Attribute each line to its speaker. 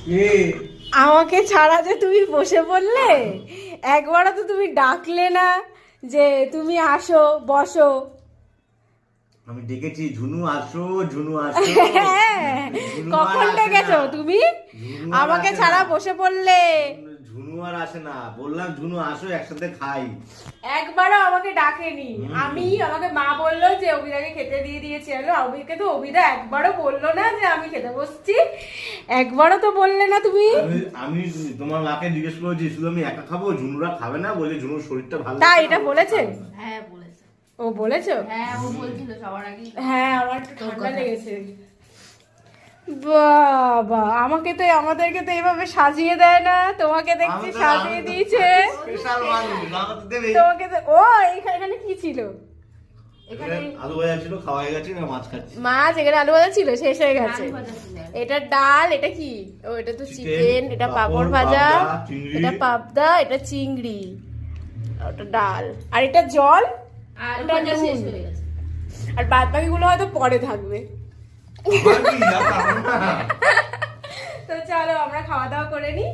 Speaker 1: আমাকে ছাড়া যে তুমি বসে পড়লে, একবারও তো তুমি ডাকলে না যে তুমি আসো বসো।
Speaker 2: আমি ডেকেছি ঝুনু আসো, ঝুনু আসো।
Speaker 1: কখন ডেকেছো তুমি? আমাকে ছাড়া বসে পড়লে।
Speaker 2: ঝুনু আর আসে না, বললাম ঝুনু আসো একসাথে খাই।
Speaker 1: একবারও আমাকে ডাকেনি। আমাকে মা বললো যে অভিদাকে খেতে দিয়ে দিয়েছি। অভিকে তো অভিদা একবারও বললো না যে আমি খেতে বসছি, একবারও তো বললে না তুমি।
Speaker 2: আমি তোমার মাকে জিজ্ঞেস করেছি শুধু আমি একা খাবো, ঝুনুরা খাবে না, বলে ঝুনুর শরীরটা ভালো।
Speaker 1: তাই এটা বলেছে?
Speaker 3: হ্যাঁ বলেছে।
Speaker 1: ও বলেছো?
Speaker 3: হ্যাঁ ও বলছিল সবার আগে।
Speaker 1: হ্যাঁ আমার একটু ঠান্ডা লেগেছে। বাবা আমাকে তো আমাদেরকে তো এইভাবে সাজিয়ে দেয় না, তোমাকে দেখছি সাজিয়ে দিয়েছে।
Speaker 2: স্পেশাল মানুষ, আমাকে দেবে।
Speaker 1: তোমাকে ও এখানে কি ছিল?
Speaker 2: এখানে আলু ভাজা ছিল, খাওয়া হয়ে গেছে, মাছ খাচ্ছি।
Speaker 1: মাছ, এখানে আলু ভাজা ছিল, শেষ হয়ে গেছে।
Speaker 3: আলু ভাজা ছিল।
Speaker 1: এটা ডাল, এটা কি? ও এটা তো চিকেন, এটা পাপড় ভাজা, এটা পাবদা, এটা চিংড়ি, ওটা ডাল, আর এটা জল,
Speaker 3: আর
Speaker 1: এটা
Speaker 3: ভাজা শেষ
Speaker 1: নুন।
Speaker 3: হয়ে গেছে।
Speaker 1: আর বাদ বাকিগুলো হয়তো পরে থাকবে। তো চলো আমরা খাওয়া দাওয়া করে নিই।